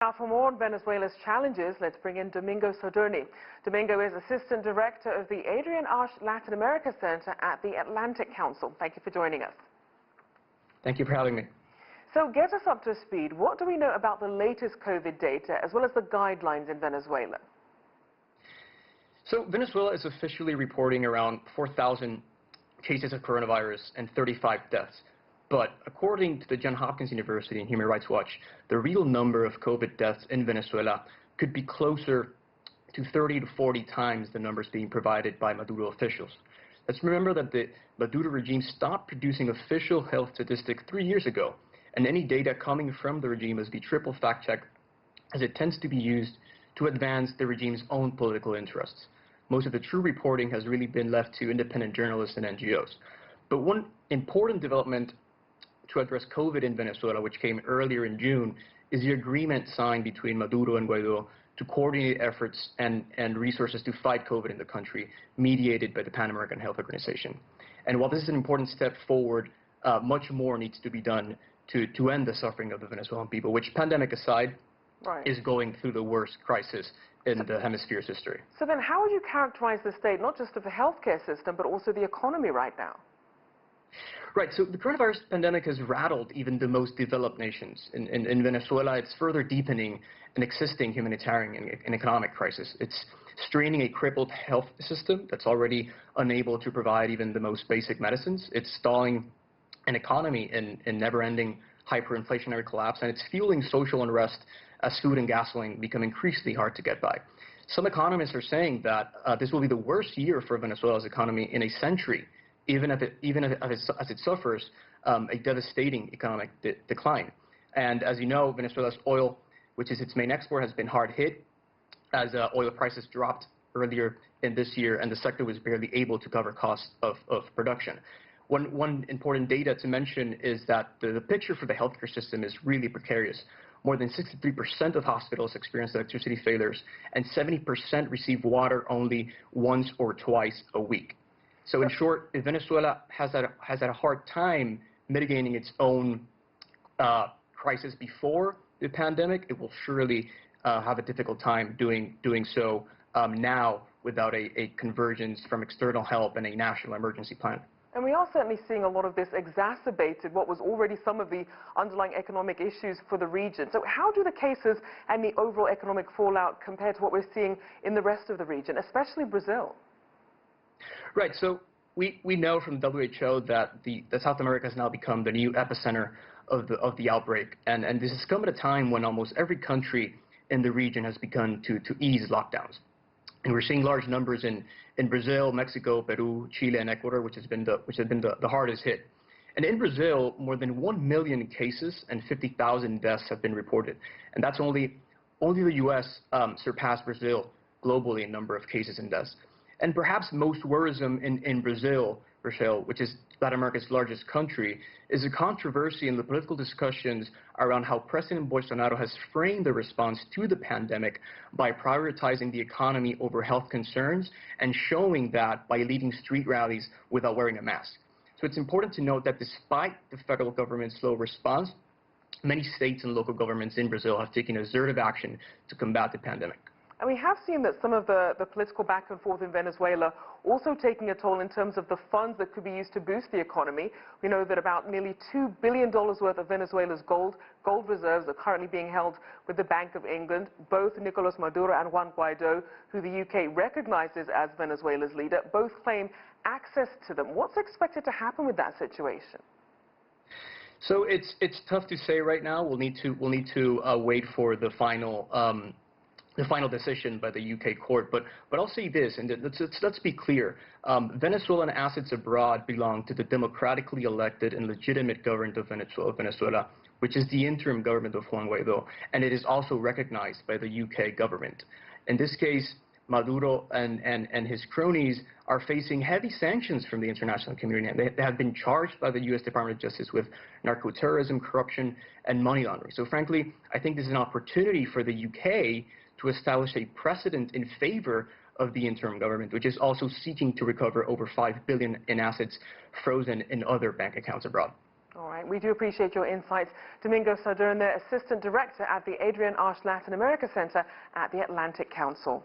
Now, for more on Venezuela's challenges, let's bring in Domingo Sadurní. Domingo is Assistant Director of the Adrienne Arsht Latin America Center at the Atlantic Council. Thank you for joining us. Thank you for having me. So get us up to speed. What do we know about the latest COVID data, as well as the guidelines in Venezuela? So Venezuela is officially reporting around 4,000 cases of coronavirus and 35 deaths. But according to the Johns Hopkins University and Human Rights Watch, the real number of COVID deaths in Venezuela could be closer to 30 to 40 times the numbers being provided by Maduro officials. Let's remember that the Maduro regime stopped producing official health statistics 3 years ago, and any data coming from the regime must be triple fact-checked, as it tends to be used to advance the regime's own political interests. Most of the true reporting has really been left to independent journalists and NGOs. But one important development to address COVID in Venezuela, which came earlier in June, is the agreement signed between Maduro and Guaido to coordinate efforts and resources to fight COVID in the country, mediated by the Pan American Health Organization. And while this is an important step forward, much more needs to be done to end the suffering of the Venezuelan people, which, pandemic aside, is going through the worst crisis in the hemisphere's history. So then how would you characterize the state, not just of the healthcare system, but also the economy right now? Right, so the coronavirus pandemic has rattled even the most developed nations. In Venezuela, it's further deepening an existing humanitarian and economic crisis. It's straining a crippled health system that's already unable to provide even the most basic medicines. It's stalling an economy in never-ending hyperinflationary collapse, and it's fueling social unrest as food and gasoline become increasingly hard to get by. Some economists are saying that this will be the worst year for Venezuela's economy in a century, even as it suffers a devastating economic decline. And as you know, Venezuela's oil, which is its main export, has been hard hit as oil prices dropped earlier in this year, and the sector was barely able to cover costs of production. One important data to mention is that the picture for the healthcare system is really precarious. More than 63% of hospitals experience electricity failures, and 70% receive water only once or twice a week. So in short, if Venezuela has had a hard time mitigating its own crisis before the pandemic, it will surely have a difficult time doing so now without a convergence from external help and a national emergency plan. And we are certainly seeing a lot of this exacerbated what was already some of the underlying economic issues for the region. So how do the cases and the overall economic fallout compare to what we're seeing in the rest of the region, especially Brazil? Right. So we know from WHO that South America has now become the new epicenter of the outbreak, and this has come at a time when almost every country in the region has begun to ease lockdowns. And we're seeing large numbers in Brazil, Mexico, Peru, Chile, and Ecuador, which have been the hardest hit. And in Brazil, more than 1 million cases and 50,000 deaths have been reported. And that's only the U.S. surpassed Brazil globally in number of cases and deaths. And perhaps most worrisome in Brazil, Rachelle, which is Latin America's largest country, is the controversy in the political discussions around how President Bolsonaro has framed the response to the pandemic by prioritizing the economy over health concerns and showing that by leading street rallies without wearing a mask. So it's important to note that despite the federal government's slow response, many states and local governments in Brazil have taken assertive action to combat the pandemic. And we have seen that some of the political back and forth in Venezuela also taking a toll in terms of the funds that could be used to boost the economy. We know that about nearly $2 billion worth of Venezuela's gold reserves are currently being held with the Bank of England. Both Nicolas Maduro and Juan Guaido, who the UK recognizes as Venezuela's leader, both claim access to them. What's expected to happen with that situation? So it's tough to say right now. We'll need to wait for the final decision by the UK court, but I'll say this, and let's be clear. Venezuelan assets abroad belong to the democratically elected and legitimate government of Venezuela, which is the interim government of Juan Guaido, and it is also recognized by the UK government. In this case, Maduro and his cronies are facing heavy sanctions from the international community, and they have been charged by the U.S. Department of Justice with narco-terrorism, corruption, and money laundering. So frankly, I think this is an opportunity for the UK to establish a precedent in favor of the interim government, which is also seeking to recover over $5 billion in assets frozen in other bank accounts abroad. All right, we do appreciate your insights. Domingo Sadurní, Assistant Director at the Adrienne Arsht Latin America Center at the Atlantic Council.